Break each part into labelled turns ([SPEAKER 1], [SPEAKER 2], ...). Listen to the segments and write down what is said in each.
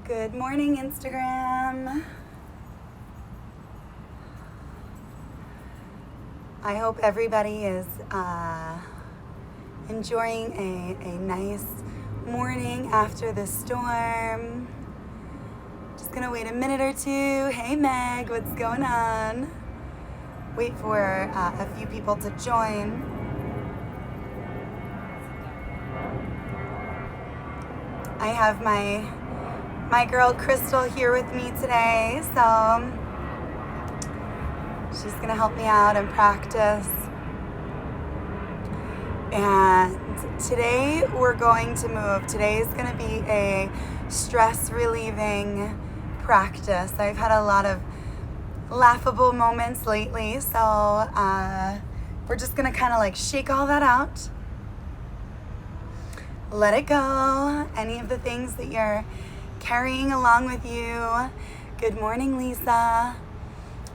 [SPEAKER 1] Good morning, Instagram. I hope everybody is enjoying a nice morning after the storm. Just gonna wait a minute or two. Hey Meg, what's going on? Wait for a few people to join. I have my girl Crystal here with me today, so she's gonna help me out and practice. And today we're going to move. Today is gonna be a stress relieving practice. I've had a lot of laughable moments lately, so we're just gonna kind of like shake all that out. Let it go. Any of the things that you're carrying along with you. Good morning, Lisa.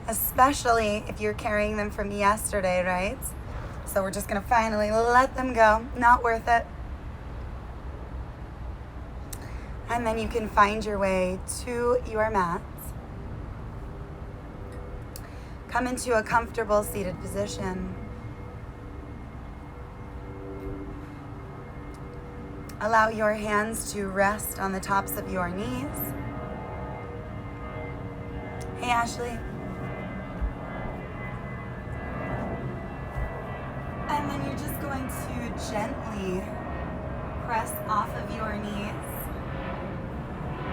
[SPEAKER 1] Especially if you're carrying them from yesterday, right? So we're just gonna finally let them go. Not worth it. And then you can find your way to your mats. Come into a comfortable seated position. Allow your hands to rest on the tops of your knees. Hey, Ashley. And then you're just going to gently press off of your knees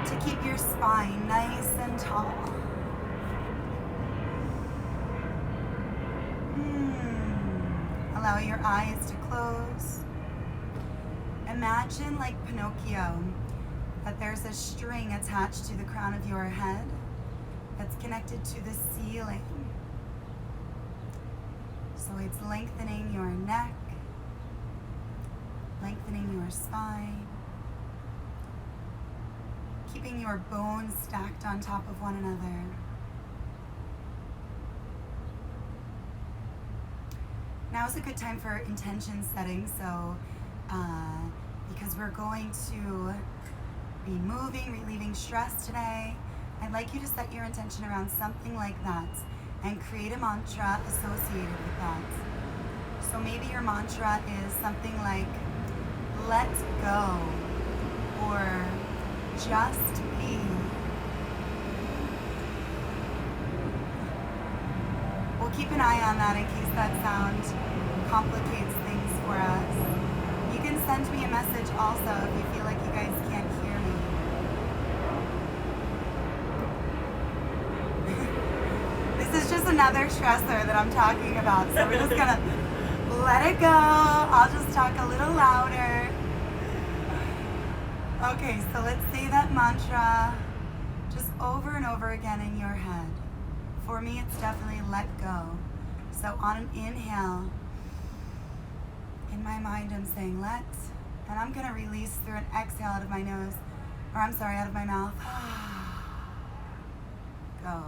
[SPEAKER 1] to keep your spine nice and tall. Allow your eyes to close. Imagine, like Pinocchio, that there's a string attached to the crown of your head that's connected to the ceiling. So it's lengthening your neck, lengthening your spine, keeping your bones stacked on top of one another. Now is a good time for intention setting, so because we're going to be moving, relieving stress today, I'd like you to set your intention around something like that and create a mantra associated with that. So maybe your mantra is something like, let go, or just be. We'll keep an eye on that in case that sound complicates things for us. You can send me a message also if you feel like you guys can't hear me. This is just another stressor that I'm talking about, so we're just gonna let it go. I'll just talk a little louder. Okay, so let's say that mantra just over and over again in your head. For me, it's definitely let go. So on an inhale, in my mind, I'm saying let, and I'm gonna release through an exhale out of my nose, or I'm sorry, out of my mouth. Go.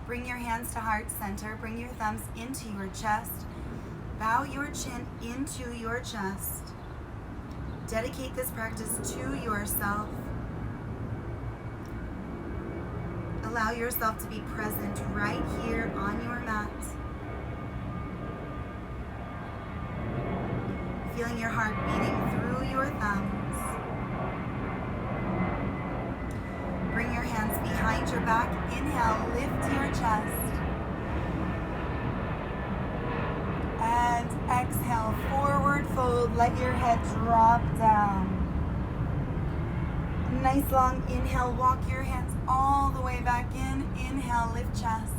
[SPEAKER 1] Bring your hands to heart center. Bring your thumbs into your chest. Bow your chin into your chest. Dedicate this practice to yourself. Allow yourself to be present right here on your mat. Feeling your heart beating through your thumbs. Bring your hands behind your back. Inhale, lift your chest. And exhale, forward fold. Let your head drop down. Nice long inhale. Walk your hands all the way back in. Inhale, lift chest.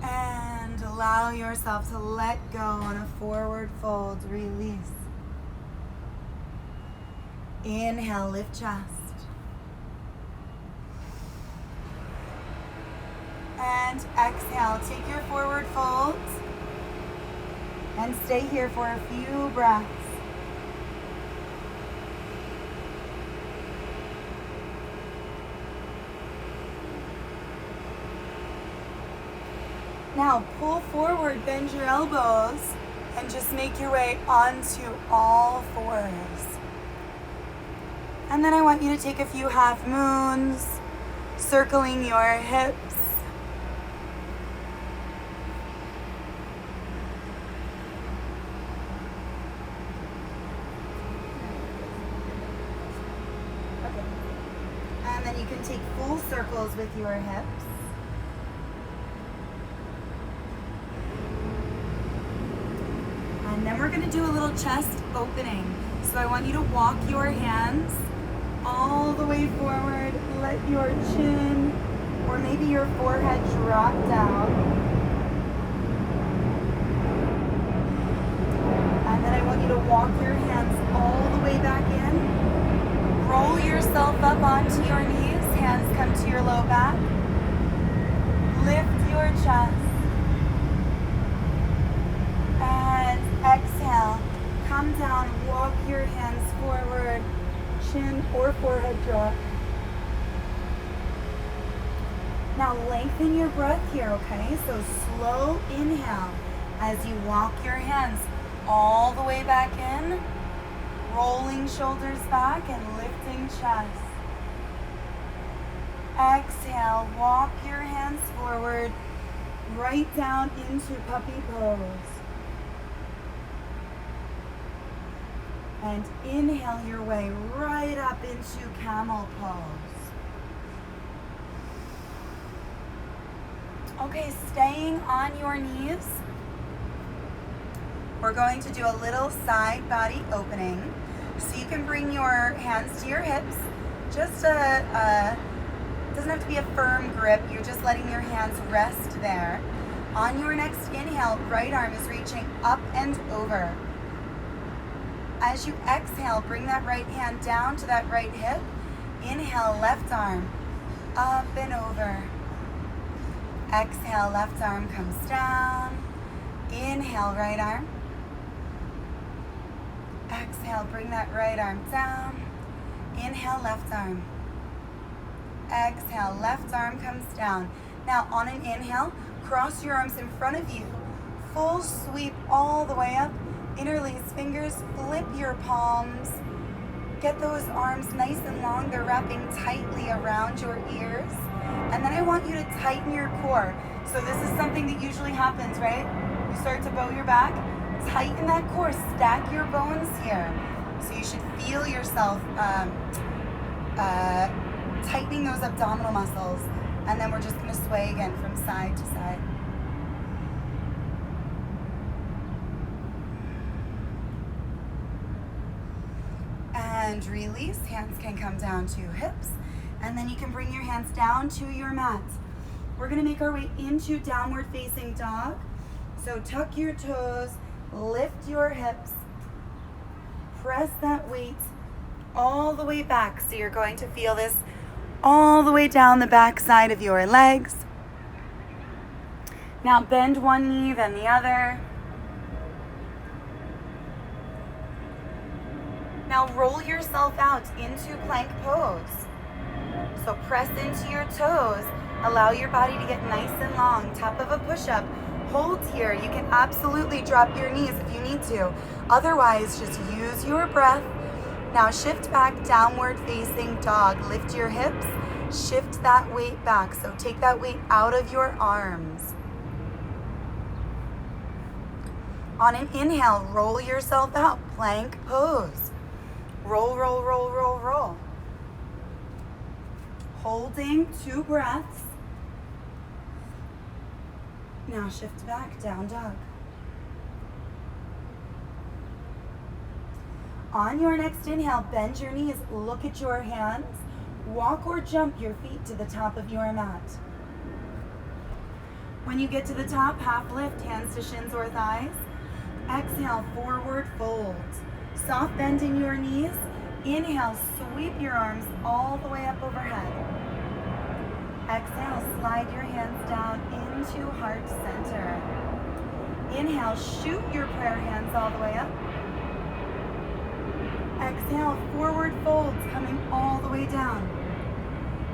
[SPEAKER 1] And allow yourself to let go on a forward fold. Release. Inhale, lift chest. And And exhale, take your forward fold and stay here for a few breaths. Now pull forward, bend your elbows, and just make your way onto all fours. And then I want you to take a few half moons, circling your hips. And then you can take full circles with your hips. And then we're going to do a little chest opening. So I want you to walk your hands all the way forward. Let your chin or maybe your forehead drop down. And then I want you to walk your hands all the way back in. Roll yourself up onto your knees. Hands come to your low back. Lift your chest. And exhale. Come down, walk your hands forward. Chin or forehead drop. Now lengthen your breath here, okay? So slow inhale as you walk your hands all the way back in, rolling shoulders back and lifting chest. Exhale, walk your hands forward, right down into puppy pose. And inhale your way right up into camel pose. Okay, staying on your knees, we're going to do a little side body opening. So you can bring your hands to your hips. Just doesn't have to be a firm grip. You're just letting your hands rest there. On your next inhale, right arm is reaching up and over. As you exhale, bring that right hand down to that right hip. Inhale, left arm, up and over. Exhale, left arm comes down. Inhale, right arm. Exhale, bring that right arm down. Inhale, left arm. Exhale, left arm comes down. Now on an inhale, cross your arms in front of you. Full sweep all the way up. Interlace fingers, flip your palms. Get those arms nice and long. They're wrapping tightly around your ears. And then I want you to tighten your core. So this is something that usually happens, right? You start to bow your back. Tighten that core. Stack your bones here. So you should feel yourself tightening those abdominal muscles. And then we're just going to sway again from side to side. And release. Hands can come down to hips. And then you can bring your hands down to your mat. We're going to make our way into downward facing dog. So tuck your toes, lift your hips, press that weight all the way back. So you're going to feel this all the way down the back side of your legs. Now bend one knee, then the other. Now roll yourself out into plank pose. So press into your toes. Allow your body to get nice and long. Top of a push-up. Hold here. You can absolutely drop your knees if you need to. Otherwise, just use your breath. Now shift back, downward facing dog. Lift your hips. Shift that weight back. So take that weight out of your arms. On an inhale, roll yourself out. Plank pose. Roll, roll, roll, roll, roll. Holding 2 breaths. Now shift back, down dog. On your next inhale, bend your knees, look at your hands. Walk or jump your feet to the top of your mat. When you get to the top, half lift, hands to shins or thighs. Exhale, forward fold. Soft bend in your knees. Inhale, sweep your arms all the way up overhead. Exhale, slide your hands down into heart center. Inhale, shoot your prayer hands all the way up. Exhale, forward folds coming all the way down.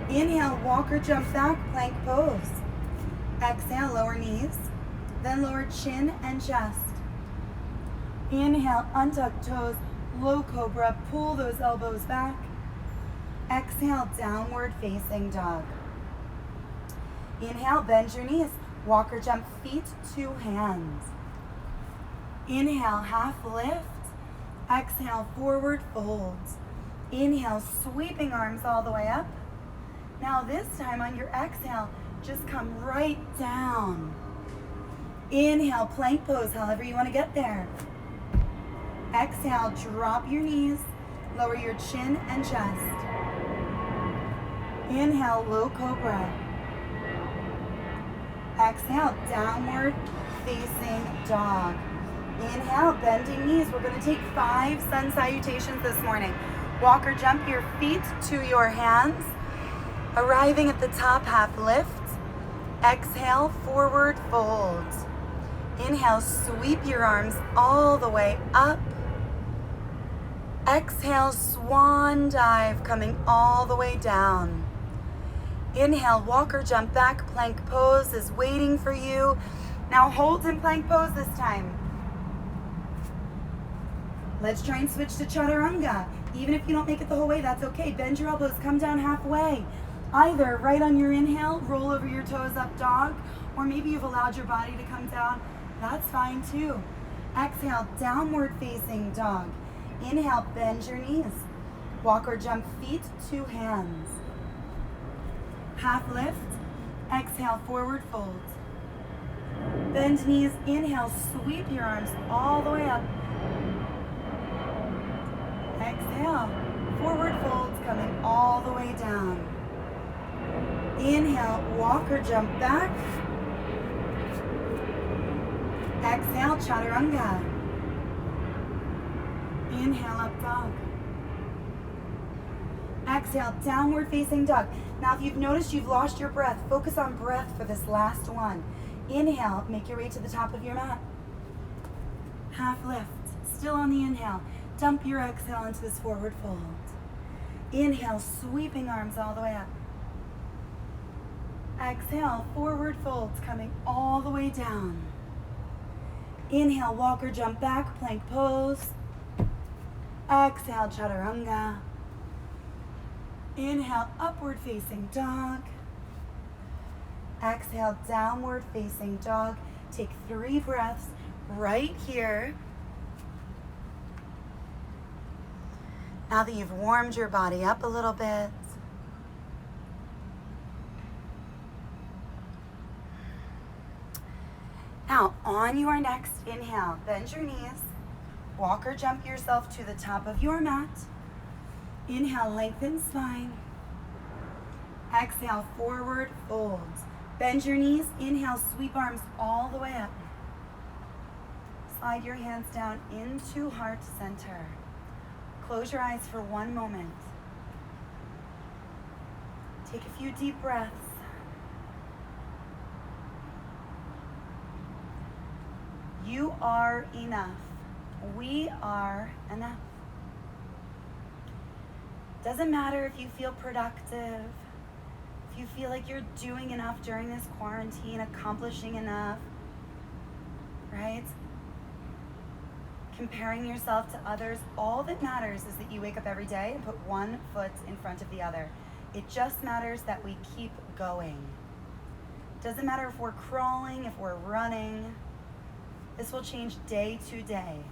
[SPEAKER 1] Inhale, walk or jump back, plank pose. Exhale, lower knees, then lower chin and chest. Inhale, untuck toes, low cobra, pull those elbows back. Exhale, downward facing dog. Inhale, bend your knees, walk or jump feet to hands. Inhale, half lift. Exhale, forward folds. Inhale, sweeping arms all the way up. Now this time on your exhale, just come right down. Inhale, plank pose, however you want to get there. Exhale, drop your knees, lower your chin and chest. Inhale, low cobra. Exhale, downward facing dog. Inhale, bending knees. We're going to take 5 sun salutations this morning. Walk or jump your feet to your hands. Arriving at the top, half lift. Exhale, forward fold. Inhale, sweep your arms all the way up. Exhale, swan dive, coming all the way down. Inhale, walk or jump back, plank pose is waiting for you. Now hold in plank pose this time. Let's try and switch to chaturanga. Even if you don't make it the whole way, that's okay. Bend your elbows, come down halfway. Either right on your inhale, roll over your toes up dog, or maybe you've allowed your body to come down. That's fine too. Exhale, downward facing dog. Inhale, bend your knees. Walk or jump feet to hands. Half lift. Exhale, forward fold. Bend knees. Inhale, sweep your arms all the way up. Exhale, forward folds coming all the way down. Inhale, walk or jump back. Exhale, chaturanga. Inhale, up dog. Exhale, downward facing dog. Now, if you've noticed you've lost your breath, focus on breath for this last one. Inhale, make your way to the top of your mat. Half lift, still on the inhale. Dump your exhale into this forward fold. Inhale, sweeping arms all the way up. Exhale, forward folds coming all the way down. Inhale, walk or jump back, plank pose. Exhale, chaturanga. Inhale, upward facing dog. Exhale, downward facing dog. Take 3 breaths right here. Now that you've warmed your body up a little bit, now on your next inhale, bend your knees, walk or jump yourself to the top of your mat. Inhale, lengthen spine. Exhale, forward folds. Bend your knees, inhale, sweep arms all the way up. Slide your hands down into heart center. Close your eyes for 1 moment. Take a few deep breaths. You are enough. We are enough. Doesn't matter if you feel productive, if you feel like you're doing enough during this quarantine, accomplishing enough, right? Comparing yourself to others. All that matters is that you wake up every day and put 1 foot in front of the other. It just matters that we keep going. Doesn't matter if we're crawling, if we're running. This will change day to day.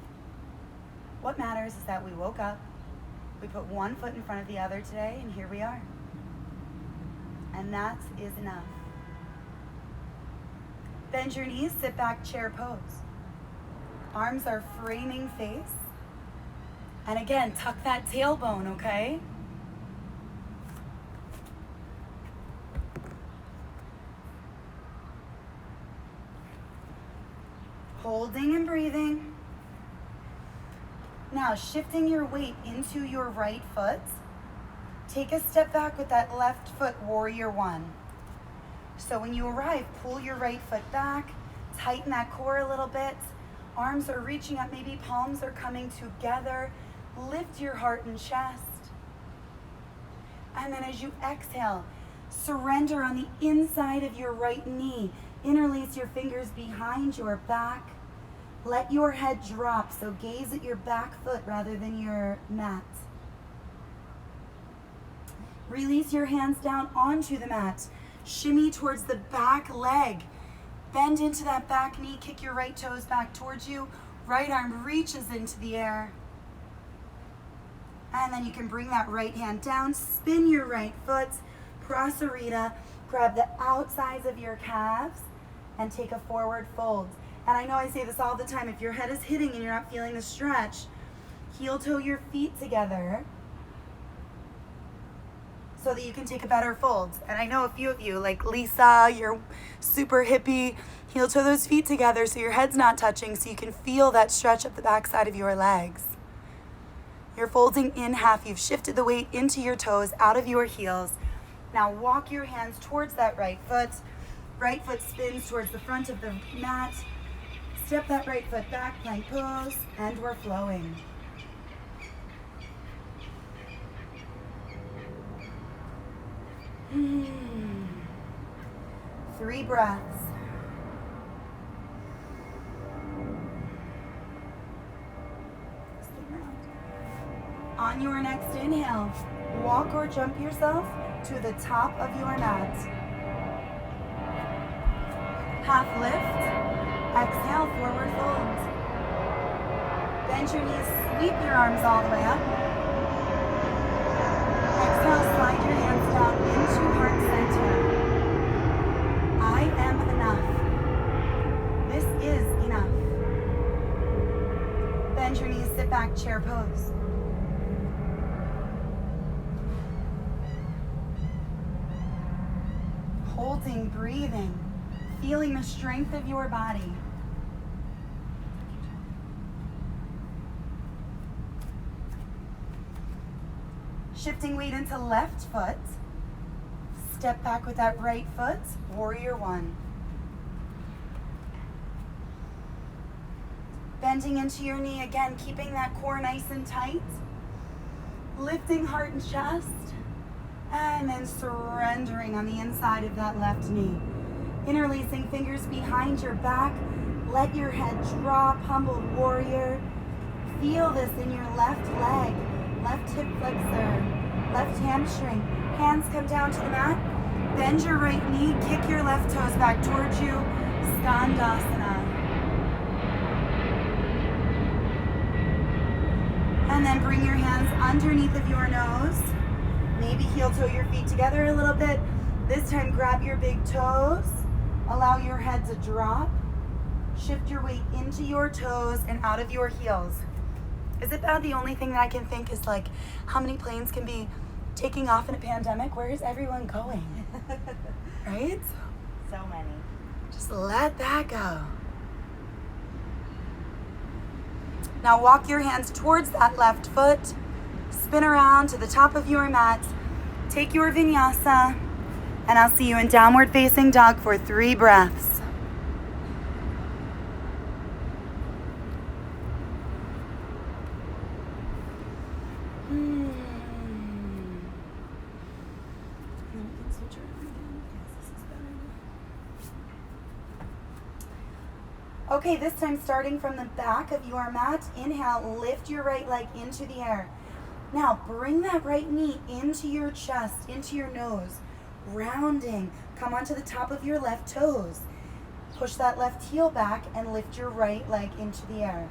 [SPEAKER 1] What matters is that we woke up, we put 1 foot in front of the other today, and here we are. And that is enough. Bend your knees, sit back, chair pose. Arms are framing face. And again, tuck that tailbone, okay? Holding and breathing. Now, shifting your weight into your right foot. Take a step back with that left foot, warrior 1. So when you arrive, pull your right foot back, tighten that core a little bit. Arms are reaching up, maybe palms are coming together. Lift your heart and chest. And then as you exhale, surrender on the inside of your right knee. Interlace your fingers behind your back. Let your head drop, so gaze at your back foot rather than your mat. Release your hands down onto the mat. Shimmy towards the back leg. Bend into that back knee, kick your right toes back towards you. Right arm reaches into the air. And then you can bring that right hand down, spin your right foot, Prasarita, grab the outsides of your calves and take a forward fold. And I know I say this all the time, if your head is hitting and you're not feeling the stretch, heel toe your feet together so that you can take a better fold. And I know a few of you, like Lisa, you're super hippie, heel toe those feet together so your head's not touching, so you can feel that stretch up the backside of your legs. You're folding in half. You've shifted the weight into your toes, out of your heels. Now walk your hands towards that right foot. Right foot spins towards the front of the mat. Step that right foot back, plank pose, and we're flowing. Three breaths. On your next inhale, walk or jump yourself to the top of your mat. Half lift, exhale, forward fold. Bend your knees, sweep your arms all the way up. Exhale, slide your hands down into heart center. I am enough. This is enough. Bend your knees, sit back, chair pose. Holding, breathing, feeling the strength of your body. Shifting weight into left foot. Step back with that right foot, warrior one. Bending into your knee again, keeping that core nice and tight. Lifting heart and chest. And then surrendering on the inside of that left knee. Interlacing fingers behind your back. Let your head drop, humble warrior. Feel this in your left leg, left hip flexor, left hamstring. Hands come down to the mat. Bend your right knee, kick your left toes back towards you. Skandasana. And then bring your hands underneath of your nose. Maybe heel toe your feet together a little bit. This time grab your big toes. Allow your head to drop. Shift your weight into your toes and out of your heels. Is it bad? The only thing that I can think is like how many planes can be taking off in a pandemic? Where is everyone going? Right?
[SPEAKER 2] So many.
[SPEAKER 1] Just let that go. Now walk your hands towards that left foot. Spin around to the top of your mat. Take your vinyasa. And I'll see you in downward facing dog for 3 breaths. Okay, this time starting from the back of your mat, inhale, lift your right leg into the air. Now bring that right knee into your chest, into your nose, rounding. Come onto the top of your left toes. Push that left heel back and lift your right leg into the air.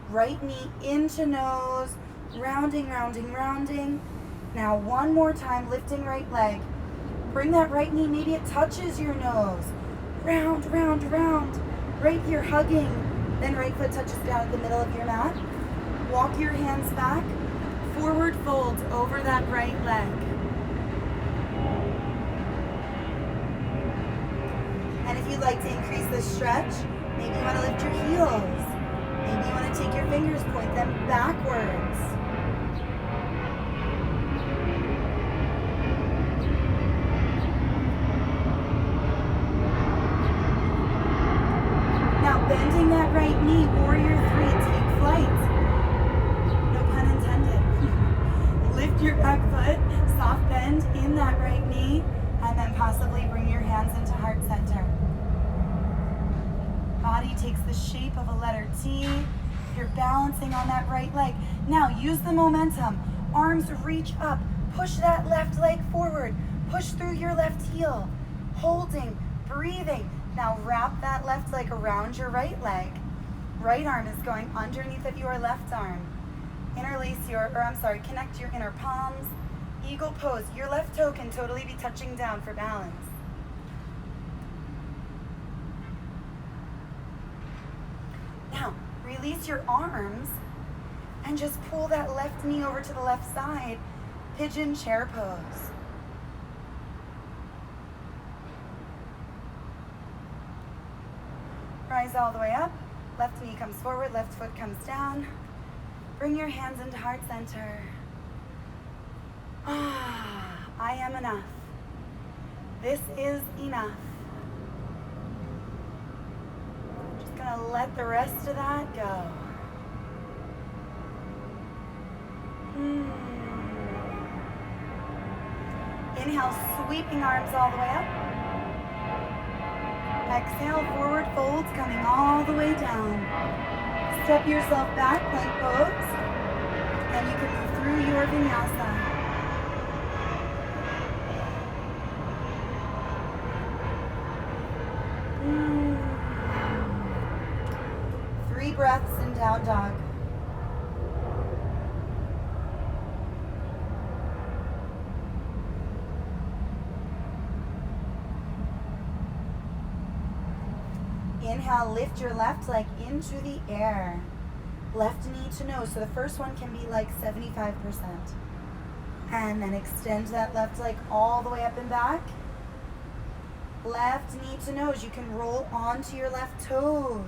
[SPEAKER 1] Right knee into nose, rounding, rounding, rounding. Now one more time, lifting right leg. Bring that right knee, maybe it touches your nose. Round, round, round. Right here hugging, then right foot touches down at the middle of your mat. Walk your hands back, forward fold over that right leg. And if you'd like to increase the stretch, maybe you want to lift your heels. Maybe you want to take your fingers, point them backwards. Bending that right knee, warrior three, take flight. No pun intended. Lift your back foot, soft bend in that right knee, and then possibly bring your hands into heart center. Body takes the shape of a letter T. You're balancing on that right leg. Now use the momentum. Arms reach up. Push that left leg forward. Push through your left heel. Holding, breathing. Now wrap that left leg around your right leg. Right arm is going underneath of your left arm. Connect your inner palms. Eagle pose. Your left toe can totally be touching down for balance. Now, release your arms and just pull that left knee over to the left side. Pigeon chair pose. Rise all the way up. Left knee comes forward, left foot comes down. Bring your hands into heart center. I am enough. This is enough. Just gonna let the rest of that go. Inhale, sweeping arms all the way up. Exhale, forward folds coming all the way down. Step yourself back, plank pose, and you can move through your vinyasa. Three breaths in down dog. Inhale, lift your left leg into the air. Left knee to nose. So the first one can be like 75%. And then extend that left leg all the way up and back. Left knee to nose. You can roll onto your left toes.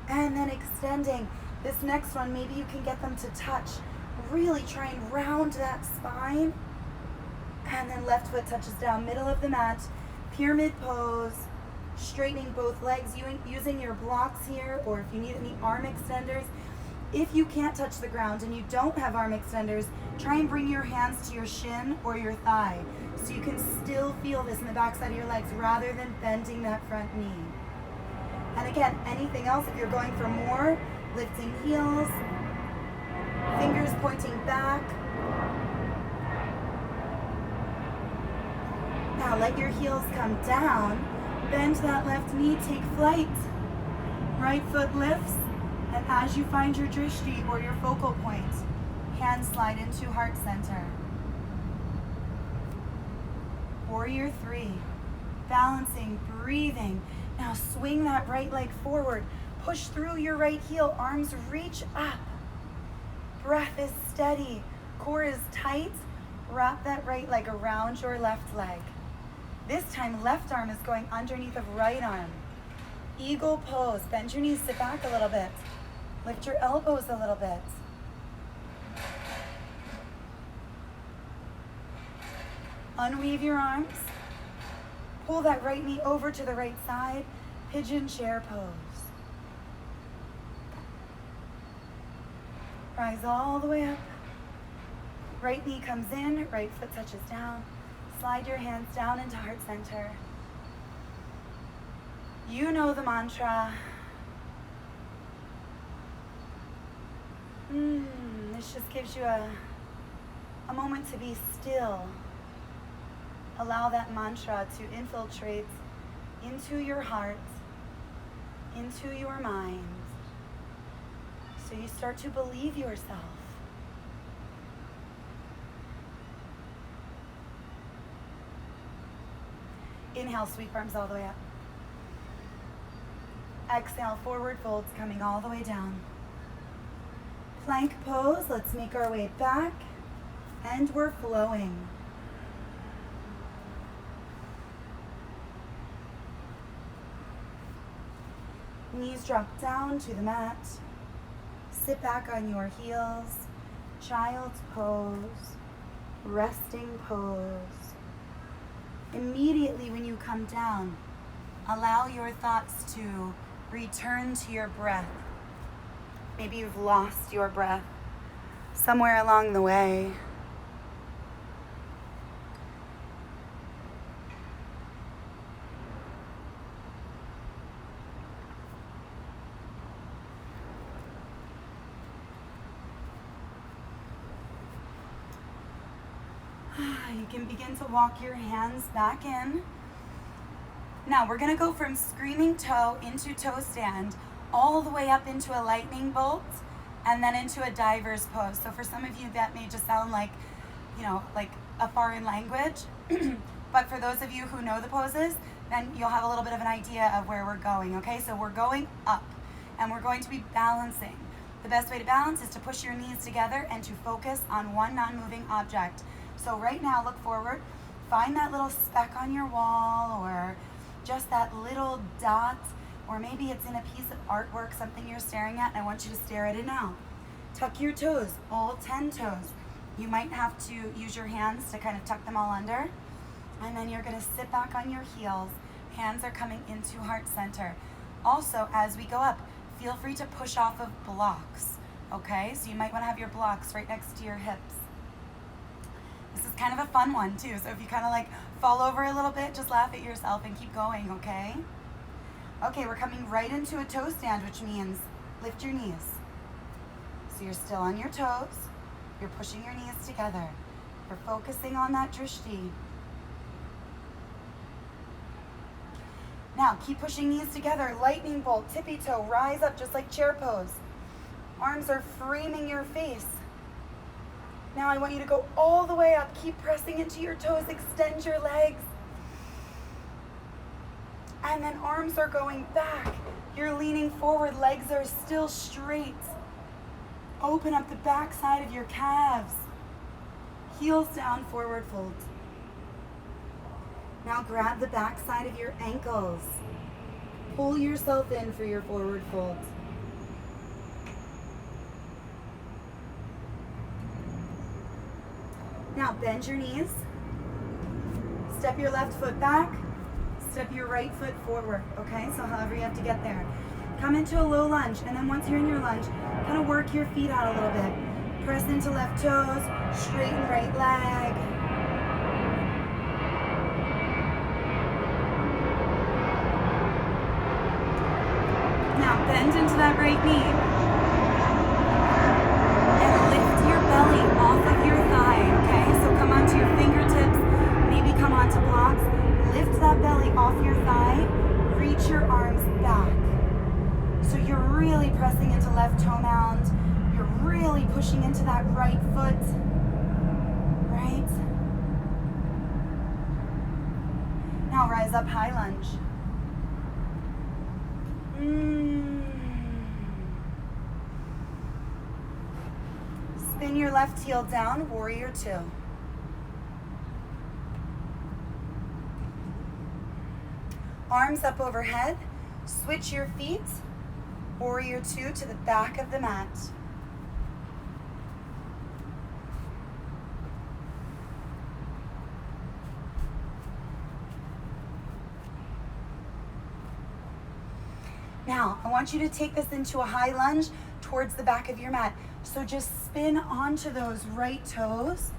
[SPEAKER 1] And then extending. This next one, maybe you can get them to touch. Really try and round that spine. And then left foot touches down, middle of the mat. Pyramid pose. Straightening both legs, using your blocks here, or if you need any arm extenders. If you can't touch the ground and you don't have arm extenders, try and bring your hands to your shin or your thigh so you can still feel this in the backside of your legs rather than bending that front knee. And again, anything else, if you're going for more, lifting heels, fingers pointing back. Now let your heels come down. Bend that left knee, take flight. Right foot lifts, and as you find your drishti or your focal point, hands slide into heart center. Warrior three. Balancing, breathing. Now swing that right leg forward. Push through your right heel, arms reach up. Breath is steady, core is tight. Wrap that right leg around your left leg. This time, left arm is going underneath of right arm. Eagle pose. Bend your knees, sit back a little bit. Lift your elbows a little bit. Unweave your arms. Pull that right knee over to the right side. Pigeon chair pose. Rise all the way up. Right knee comes in, right foot touches down. Slide your hands down into heart center. You know the mantra. This just gives you a moment to be still. Allow that mantra to infiltrate into your heart, into your mind, so you start to believe yourself. Inhale, sweep arms all the way up. Exhale, forward folds coming all the way down. Plank pose, let's make our way back, and we're flowing. Knees drop down to the mat. Sit back on your heels. Child's pose, resting pose. Immediately when you come down, allow your thoughts to return to your breath. Maybe you've lost your breath somewhere along the way. You can begin to walk your hands back in. Now we're going to go from screaming toe into toe stand, all the way up into a lightning bolt, and then into a diver's pose. So for some of you that may just sound like, like a foreign language, but for those of you who know the poses, then you'll have a little bit of an idea of where we're going, okay? So we're going up, and we're going to be balancing. The best way to balance is to push your knees together and to focus on one non-moving object. So right now, look forward, find that little speck on your wall, or just that little dot, or maybe it's in a piece of artwork, something you're staring at, and I want you to stare at it now. Tuck your toes, all 10 toes. You might have to use your hands to kind of tuck them all under, and then you're gonna sit back on your heels. Hands are coming into heart center. Also, as we go up, feel free to push off of blocks, okay? So you might wanna have your blocks right next to your hips. This is kind of a fun one too, so if you kind of like fall over a little bit, just laugh at yourself and keep going, okay? Okay, we're coming right into a toe stand, which means lift your knees. So you're still on your toes, you're pushing your knees together, you're focusing on that drishti. Now, keep pushing knees together, lightning bolt, tippy toe, rise up just like chair pose. Arms are framing your face. Now I want you to go all the way up. Keep pressing into your toes. Extend your legs. And then arms are going back. You're leaning forward. Legs are still straight. Open up the back side of your calves. Heels down, forward fold. Now grab the back side of your ankles. Pull yourself in for your forward fold. Now bend your knees, step your left foot back, step your right foot forward, okay? So however you have to get there. Come into a low lunge, and then once you're in your lunge, kind of work your feet out a little bit. Press into left toes, straighten right leg. Now bend into that right knee. Belly off of your thigh, okay? So come onto your fingertips, maybe come onto blocks. Lift that belly off your thigh, reach your arms back. So you're really pressing into left toe mound. You're really pushing into that right foot, right? Now rise up, high lunge. Spin your left heel down, warrior two. Arms up overhead, switch your feet, warrior two to the back of the mat. Now, I want you to take this into a high lunge towards the back of your mat. So just spin onto those right toes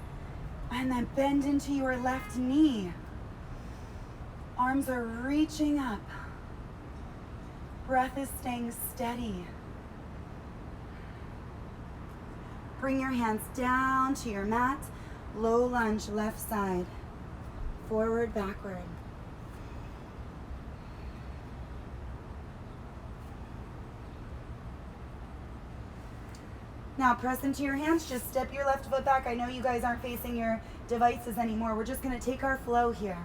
[SPEAKER 1] and then bend into your left knee. Arms are reaching up. Breath is staying steady. Bring your hands down to your mat. Low lunge, left side. Forward, backward. Now press into your hands, just step your left foot back. I know you guys aren't facing your devices anymore. We're just gonna take our flow here.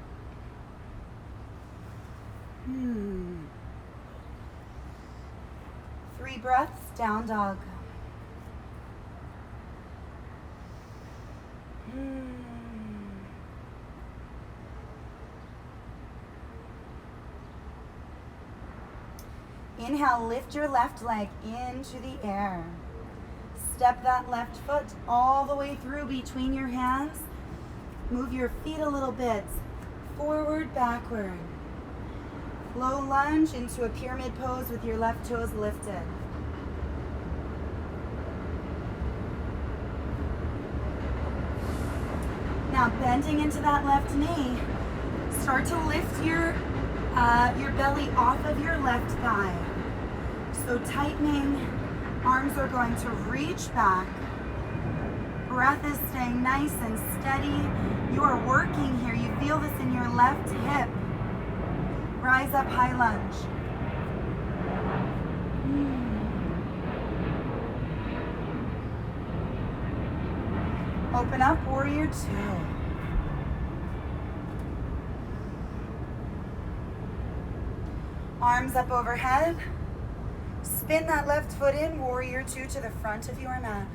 [SPEAKER 1] 3 breaths, down dog. Inhale, lift your left leg into the air. Step that left foot all the way through between your hands. Move your feet a little bit. Forward, backward. Low lunge into a pyramid pose with your left toes lifted. Now bending into that left knee, start to lift your belly off of your left thigh. So tightening, arms are going to reach back. Breath is staying nice and steady. You are working here. You feel this in your left hip. Rise up, high lunge. Open up, warrior two. Arms up overhead. Spin that left foot in, warrior two, to the front of your mat.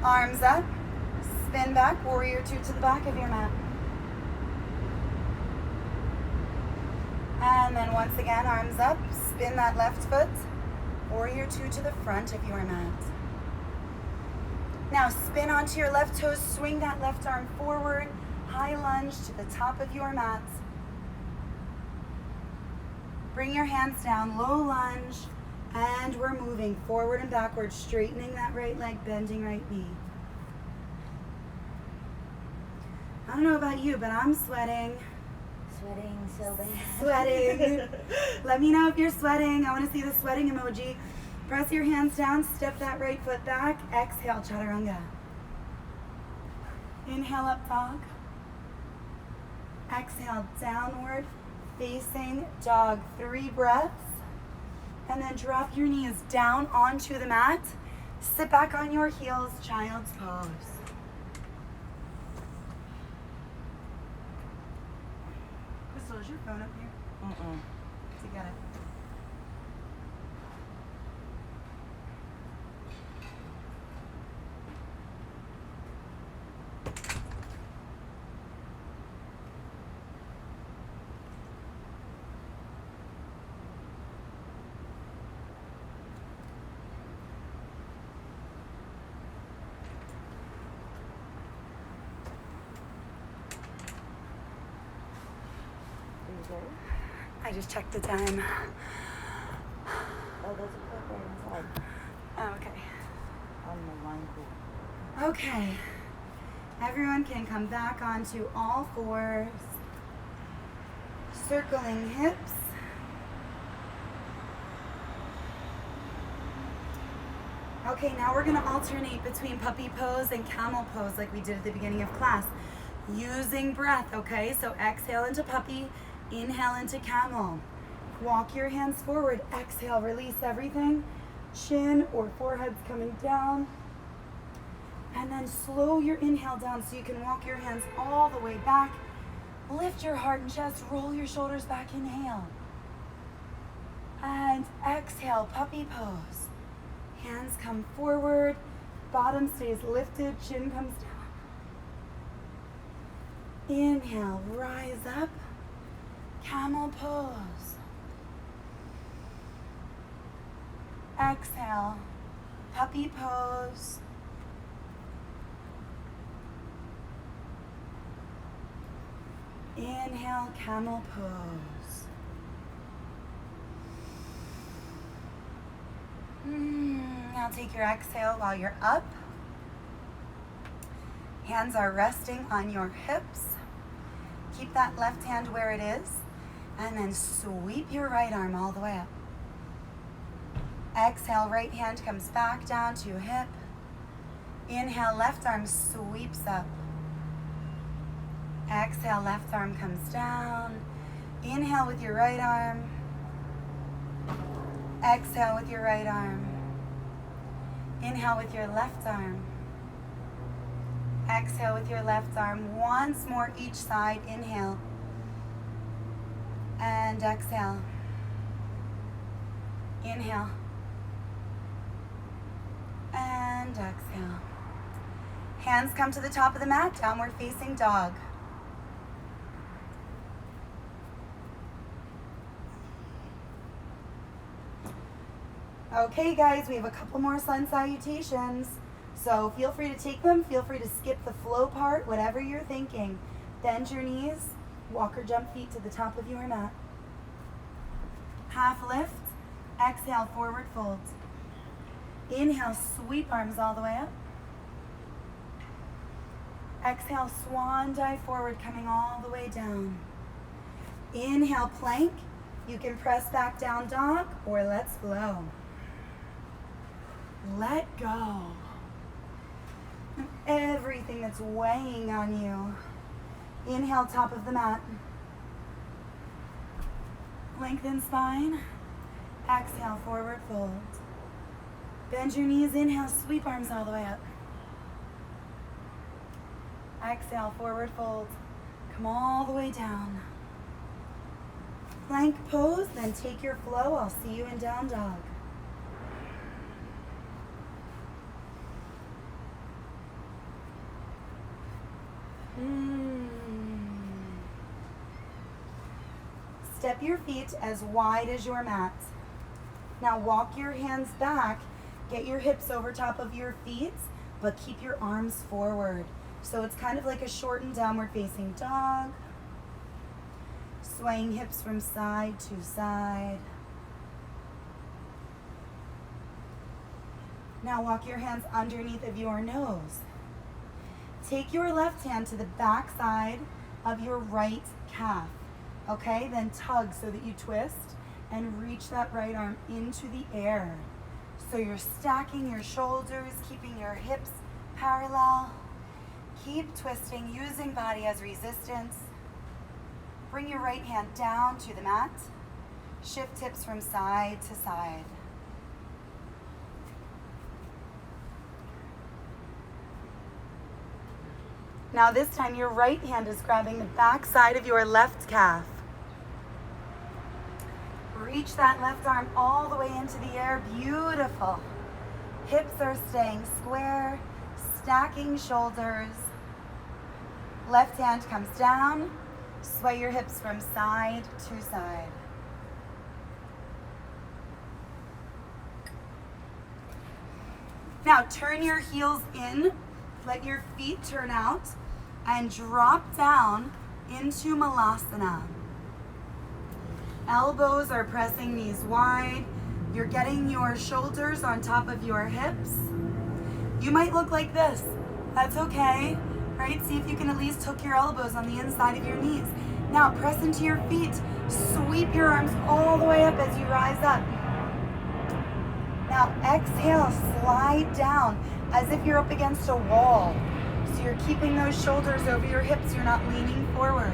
[SPEAKER 1] Arms up, spin back, warrior two, to the back of your mat. And then once again, arms up, spin that left foot, warrior two, to the front of your mat. Now spin onto your left toes, swing that left arm forward, high lunge to the top of your mat. Bring your hands down, low lunge, and we're moving forward and backward, straightening that right leg, bending right knee. I don't know about you, but I'm sweating.
[SPEAKER 2] Sweating so bad.
[SPEAKER 1] Sweating. Let me know if you're sweating. I want to see the sweating emoji. Press your hands down, step that right foot back. Exhale, chaturanga. Inhale, up dog. Exhale, downward facing dog. 3 breaths. And then drop your knees down onto the mat. Sit back on your heels, child's pose. Crystal, is your phone up here? To get it. I just checked the time.
[SPEAKER 2] Oh, there's a clip right inside.
[SPEAKER 1] Oh, okay.
[SPEAKER 2] On the line cool.
[SPEAKER 1] Okay. Everyone can come back onto all fours. Circling hips. Okay, now we're gonna alternate between puppy pose and camel pose like we did at the beginning of class. Using breath, okay? So exhale into puppy, inhale into camel. Walk your hands forward, exhale, release everything. Chin or forehead's coming down. And then slow your inhale down so you can walk your hands all the way back. Lift your heart and chest, roll your shoulders back, inhale. And exhale, puppy pose. Hands come forward, bottom stays lifted, chin comes down. Inhale, rise up, camel pose. Exhale, puppy pose. Inhale, camel pose. Now take your exhale while you're up. Hands are resting on your hips. Keep that left hand where it is. And then sweep your right arm all the way up. Exhale, right hand comes back down to hip. Inhale, left arm sweeps up. Exhale, left arm comes down. Inhale with your right arm. Exhale with your right arm. Inhale with your left arm. Exhale with your left arm. Once more each side. Inhale. And exhale. Inhale. And exhale. Hands come to the top of the mat. Downward facing dog. Okay guys, we have a couple more sun salutations. So feel free to take them, feel free to skip the flow part, whatever you're thinking. Bend your knees, walk or jump feet to the top of your mat. Half lift, exhale, forward fold. Inhale, sweep arms all the way up. Exhale, swan dive forward, coming all the way down. Inhale, plank. You can press back down dog or let's flow. Let go of everything that's weighing on you. Inhale, top of the mat. Lengthen spine. Exhale, forward fold. Bend your knees, inhale, sweep arms all the way up. Exhale, forward fold. Come all the way down. Plank pose, then take your flow. I'll see you in down dog. Step your feet as wide as your mat. Now walk your hands back. Get your hips over top of your feet, but keep your arms forward. So it's kind of like a shortened downward facing dog. Swaying hips from side to side. Now walk your hands underneath of your nose. Take your left hand to the back side of your right calf. Okay, then tug so that you twist and reach that right arm into the air. So you're stacking your shoulders, keeping your hips parallel. Keep twisting, using body as resistance. Bring your right hand down to the mat. Shift hips from side to side. Now this time your right hand is grabbing the back side of your left calf. Reach that left arm all the way into the air. Beautiful. Hips are staying square, stacking shoulders. Left hand comes down. Sway your hips from side to side. Now turn your heels in. Let your feet turn out and drop down into Malasana. Elbows are pressing knees wide. You're getting your shoulders on top of your hips. You might look like this. That's okay, right? See if you can at least hook your elbows on the inside of your knees. Now press into your feet. Sweep your arms all the way up as you rise up. Now exhale, slide down as if you're up against a wall. So you're keeping those shoulders over your hips. You're not leaning forward.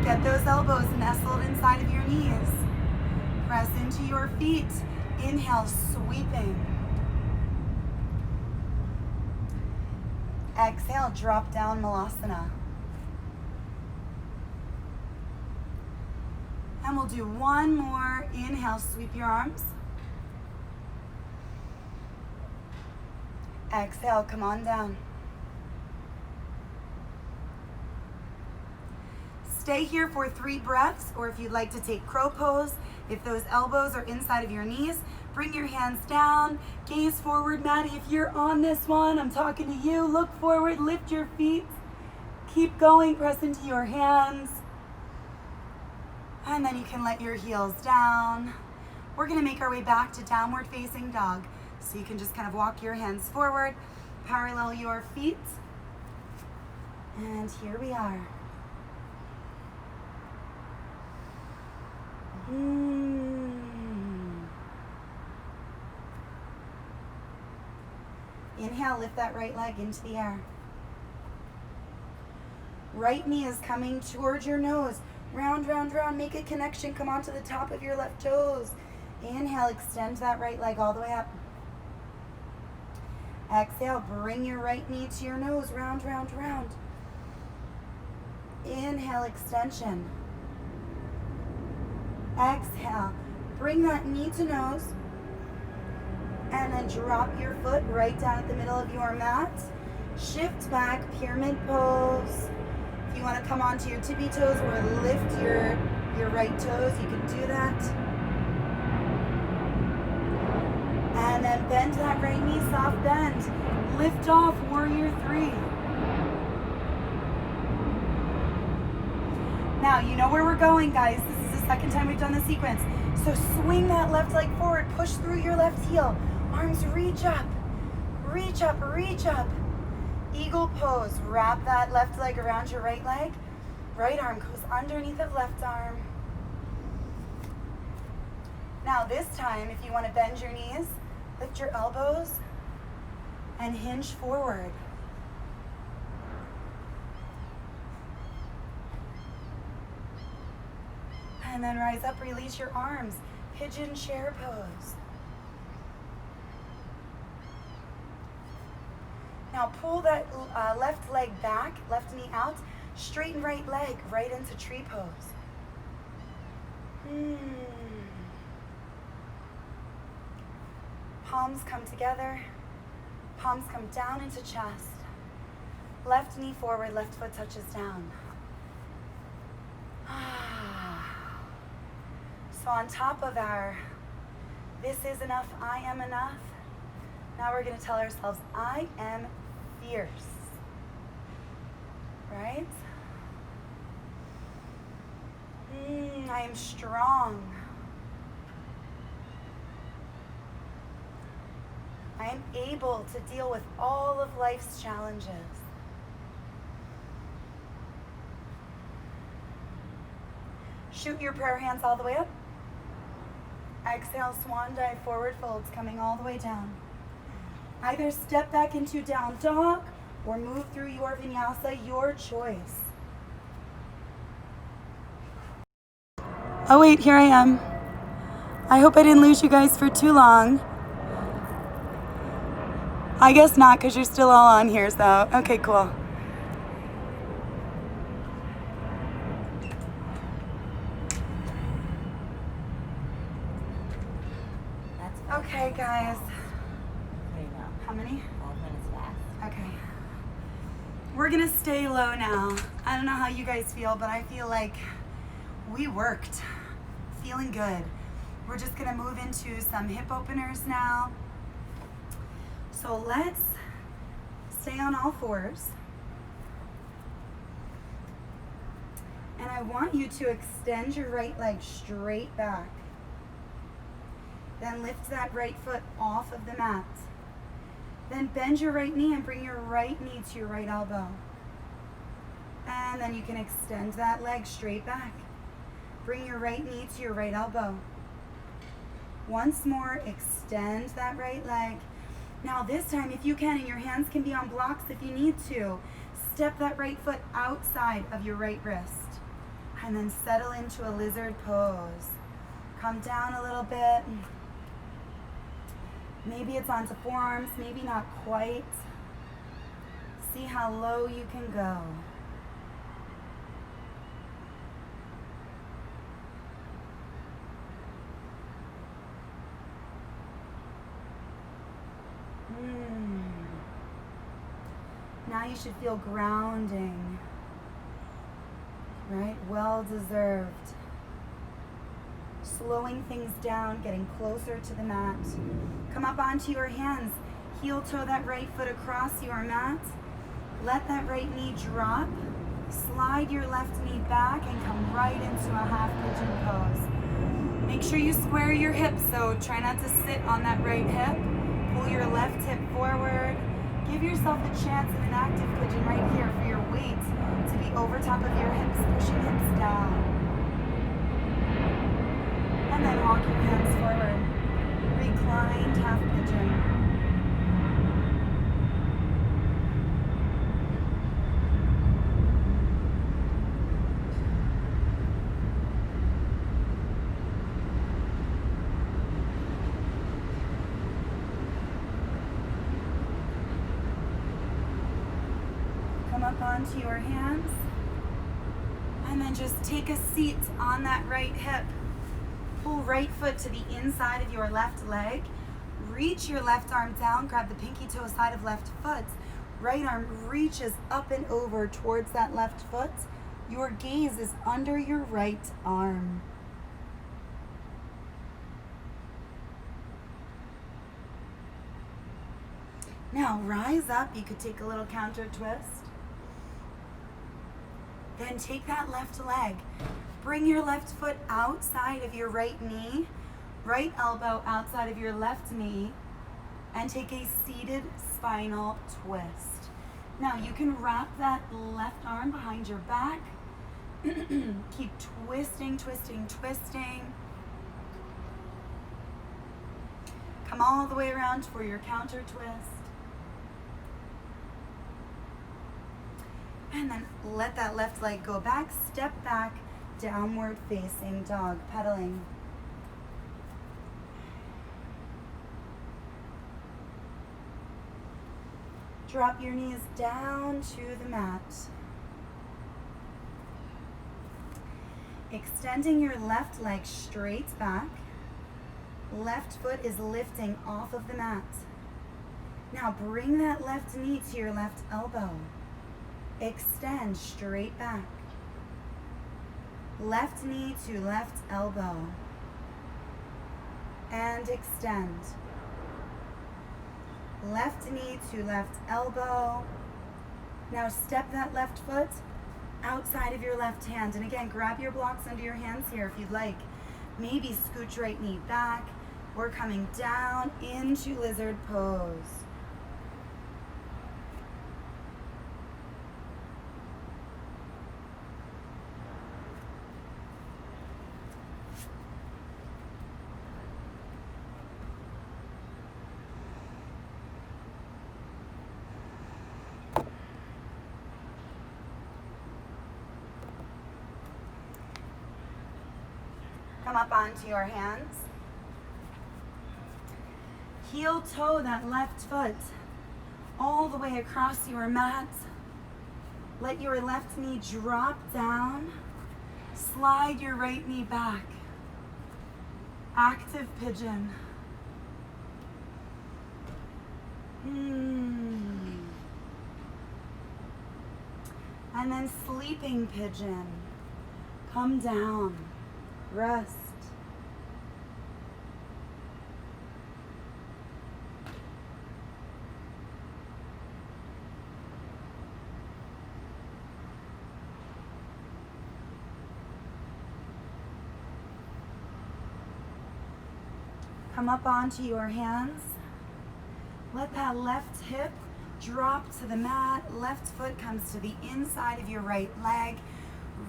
[SPEAKER 1] Get those elbows nestled inside of your knees. Press into your feet. Inhale, sweeping. Exhale, drop down Malasana. And we'll do one more. Inhale, sweep your arms. Exhale, come on down. Stay here for 3 breaths, or if you'd like to take crow pose, if those elbows are inside of your knees, bring your hands down, gaze forward. Maddie, if you're on this one, I'm talking to you. Look forward, lift your feet. Keep going, press into your hands. And then you can let your heels down. We're gonna make our way back to downward facing dog. So you can just kind of walk your hands forward, parallel your feet. And here we are. Inhale, lift that right leg into the air. Right knee is coming towards your nose. Round, round, round. Make a connection. Come onto the top of your left toes. Inhale, extend that right leg all the way up. Exhale, bring your right knee to your nose. Round, round, round. Inhale, extension. Exhale, bring that knee to nose. And then drop your foot right down at the middle of your mat. Shift back, pyramid pose. If you want to come onto your tippy toes or lift your right toes, you can do that. And then bend that right knee, soft bend. Lift off, warrior 3. Now, you know where we're going, guys. This is the second time we've done the sequence. So swing that left leg forward, push through your left heel. Arms reach up, reach up, reach up. Eagle pose, wrap that left leg around your right leg. Right arm goes underneath of left arm. Now this time, if you want to bend your knees, lift your elbows and hinge forward. And then rise up, release your arms. Pigeon chair pose. Now pull that left leg back, left knee out, straighten right leg right into tree pose. Palms come together, palms come down into chest. Left knee forward, left foot touches down. So on top of our this is enough, I am enough, now we're going to tell ourselves, I am fierce. Right? I am strong. I am able to deal with all of life's challenges. Shoot your prayer hands all the way up. Exhale, swan dive, forward folds, coming all the way down. Either step back into down dog or move through your vinyasa, your choice. Oh wait, here I am. I hope I didn't lose you guys for too long. I guess not, because you're still all on here, so okay, cool. Okay, guys. How many?
[SPEAKER 2] 5 minutes fast.
[SPEAKER 1] Okay. We're gonna stay low now. I don't know how you guys feel, but I feel like we worked. Feeling good. We're just gonna move into some hip openers now. So let's stay on all fours. And I want you to extend your right leg straight back. Then lift that right foot off of the mat. Then bend your right knee and bring your right knee to your right elbow. And then you can extend that leg straight back. Bring your right knee to your right elbow. Once more, extend that right leg. Now this time, if you can, and your hands can be on blocks if you need to, step that right foot outside of your right wrist. And then settle into a lizard pose. Come down a little bit. Maybe it's onto forearms, maybe not quite. See how low you can go. Now you should feel grounding, right? Well deserved. Slowing things down, getting closer to the mat. Come up onto your hands. Heel toe that right foot across your mat. Let that right knee drop. Slide your left knee back and come right into a half pigeon pose. Make sure you square your hips, so try not to sit on that right hip. Pull your left hip forward. Give yourself a chance in an active pigeon right here for your weight to be over top of your hips, pushing hips down. And then walk your hands forward. Reclined half pigeon. Come up onto your hands. And then just take a seat on that right hip. Pull right foot to the inside of your left leg. Reach your left arm down. Grab the pinky toe side of left foot. Right arm reaches up and over towards that left foot. Your gaze is under your right arm. Now rise up. You could take a little counter twist. Then take that left leg. Bring your left foot outside of your right knee, right elbow outside of your left knee, and take a seated spinal twist. Now you can wrap that left arm behind your back. Keep twisting, twisting, twisting. Come all the way around for your counter twist. And then let that left leg go back, step back, downward facing dog, pedaling. Drop your knees down to the mat. Extending your left leg straight back. Left foot is lifting off of the mat. Now bring that left knee to your left elbow. Extend straight back. Left knee to left elbow. And extend. Left knee to left elbow. Now step that left foot outside of your left hand. And again, grab your blocks under your hands here if you'd like. Maybe scooch right knee back. We're coming down into lizard pose. Come up onto your hands. Heel toe that left foot all the way across your mat. Let your left knee drop down. Slide your right knee back. Active pigeon. And then sleeping pigeon. Come down. Rest. Come up onto your hands. Let that left hip drop to the mat. Left foot comes to the inside of your right leg.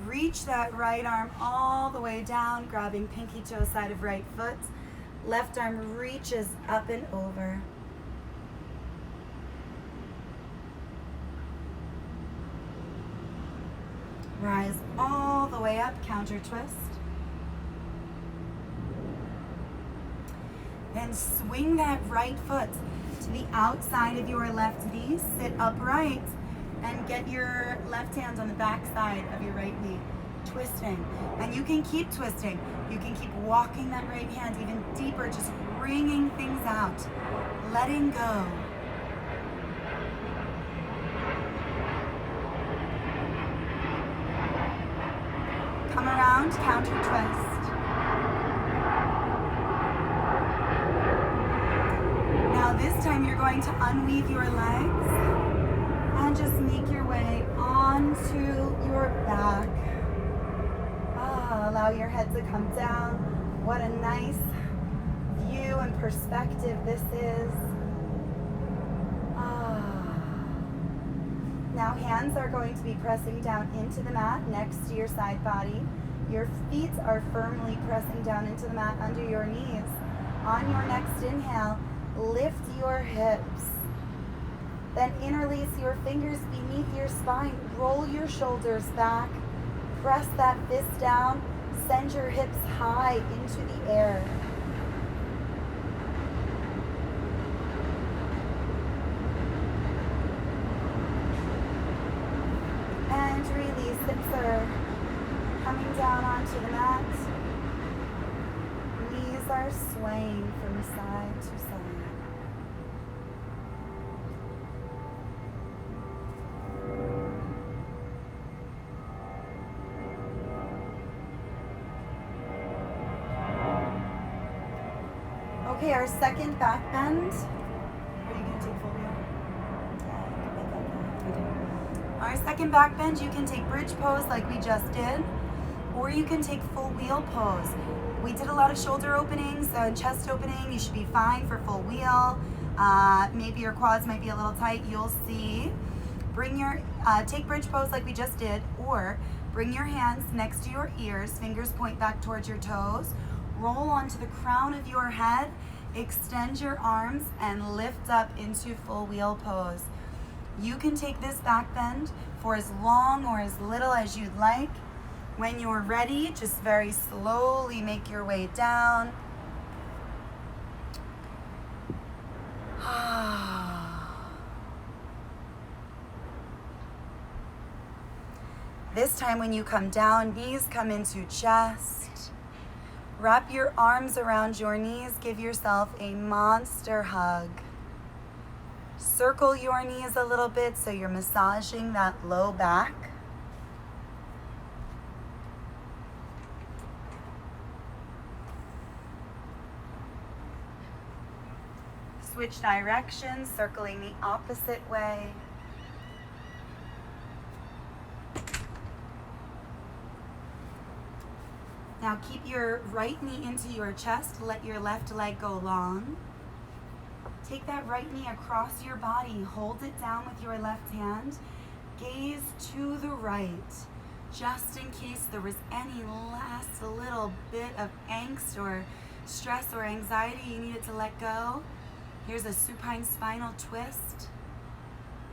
[SPEAKER 1] Reach that right arm all the way down, grabbing pinky toe side of right foot. Left arm reaches up and over. Rise all the way up, counter twist. Then swing that right foot to the outside of your left knee. Sit upright and get your left hand on the back side of your right knee. Twisting. And you can keep twisting. You can keep walking that right hand even deeper, just wringing things out. Letting go. Come around, counter twist. Now this time you're going to unweave your legs and just make your way onto your back. Allow your head to come down. What a nice view and perspective this is. Now hands are going to be pressing down into the mat next to your side body. Your feet are firmly pressing down into the mat under your knees. On your next inhale, lift your hips. Then interlace your fingers beneath your spine. Roll your shoulders back. Press that fist down. Send your hips high into the air. And release. Hips are coming down onto the mat. Knees are swaying from side to side. Okay, our second back bend. Are you going to take full wheel? Our second back bend, you can take bridge pose like we just did, or you can take full wheel pose. We did a lot of shoulder openings and chest opening. You should be fine for full wheel. Maybe your quads might be a little tight. You'll see. Take bridge pose like we just did, or bring your hands next to your ears, fingers point back towards your toes. Roll onto the crown of your head, extend your arms, and lift up into full wheel pose. You can take this back bend for as long or as little as you'd like. When you're ready, just very slowly make your way down. This time when you come down, knees come into chest. Wrap your arms around your knees. Give yourself a monster hug. Circle your knees a little bit so you're massaging that low back. Switch directions, circling the opposite way. Now keep your right knee into your chest. Let your left leg go long. Take that right knee across your body. Hold it down with your left hand. Gaze to the right, just in case there was any last little bit of angst or stress or anxiety you needed to let go. Here's a supine spinal twist.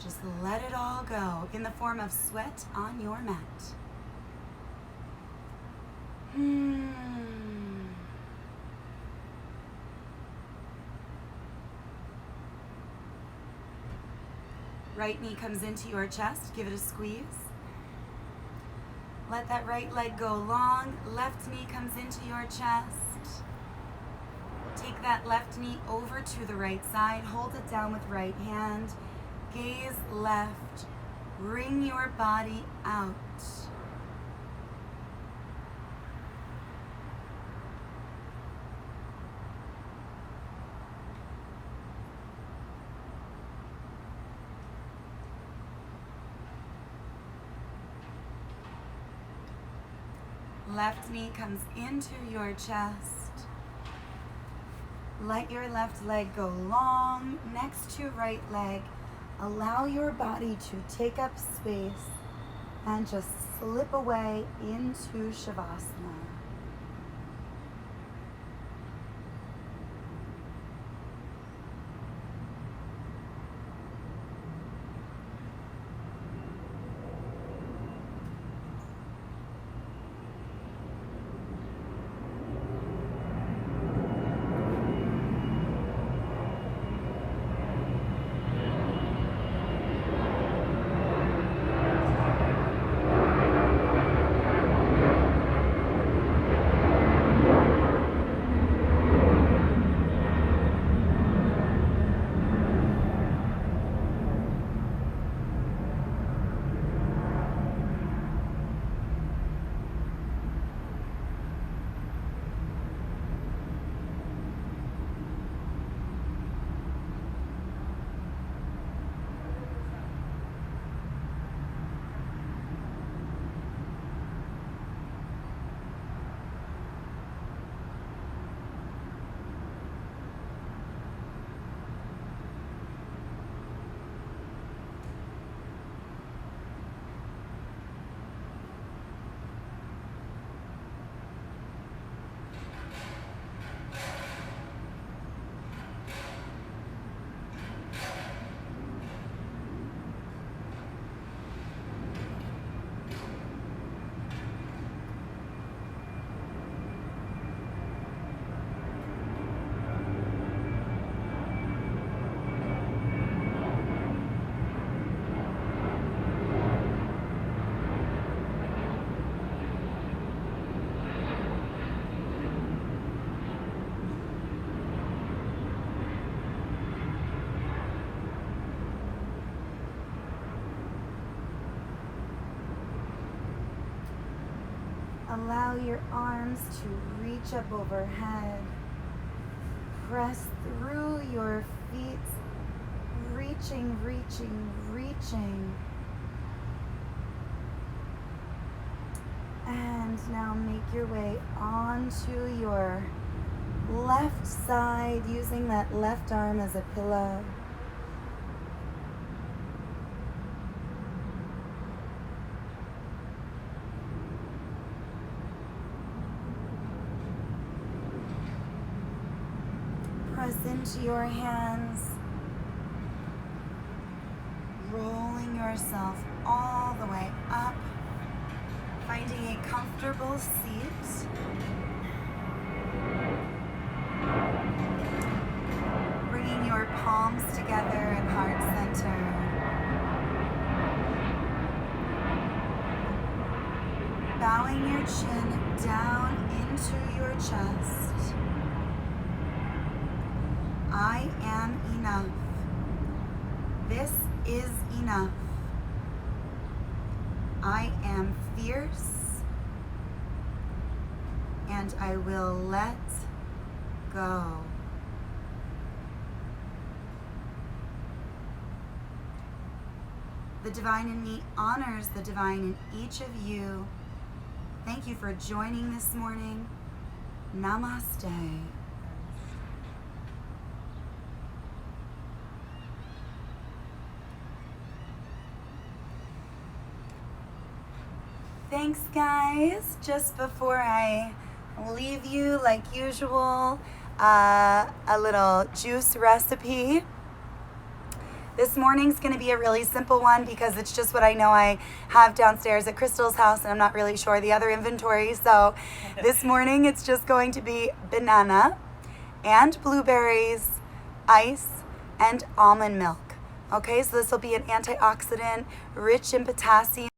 [SPEAKER 1] Just let it all go in the form of sweat on your mat. Right knee comes into your chest. Give it a squeeze. Let that right leg go long. Left knee comes into your chest. Take that left knee over to the right side. Hold it down with right hand. Gaze left. Bring your body out. Left knee comes into your chest. Let your left leg go long next to right leg. Allow your body to take up space and just slip away into Shavasana. Allow your arms to reach up overhead. Press through your feet, reaching, reaching, reaching. now make your way onto your left side, using that left arm as a pillow. Press into your hands, rolling yourself all the way up, finding a comfortable seat. Bringing your palms together in heart center. Bowing your chin down into your chest. I am enough. This is enough. I am fierce, and I will let go. The divine in me honors the divine in each of you. Thank you for joining this morning. Namaste. Thanks, guys. Just before I leave you, like usual, a little juice recipe. This morning's going to be a really simple one because it's just what I know I have downstairs at Crystal's house, and I'm not really sure the other inventory. So this morning it's just going to be banana and blueberries, ice, and almond milk. Okay, so this will be an antioxidant, rich in potassium.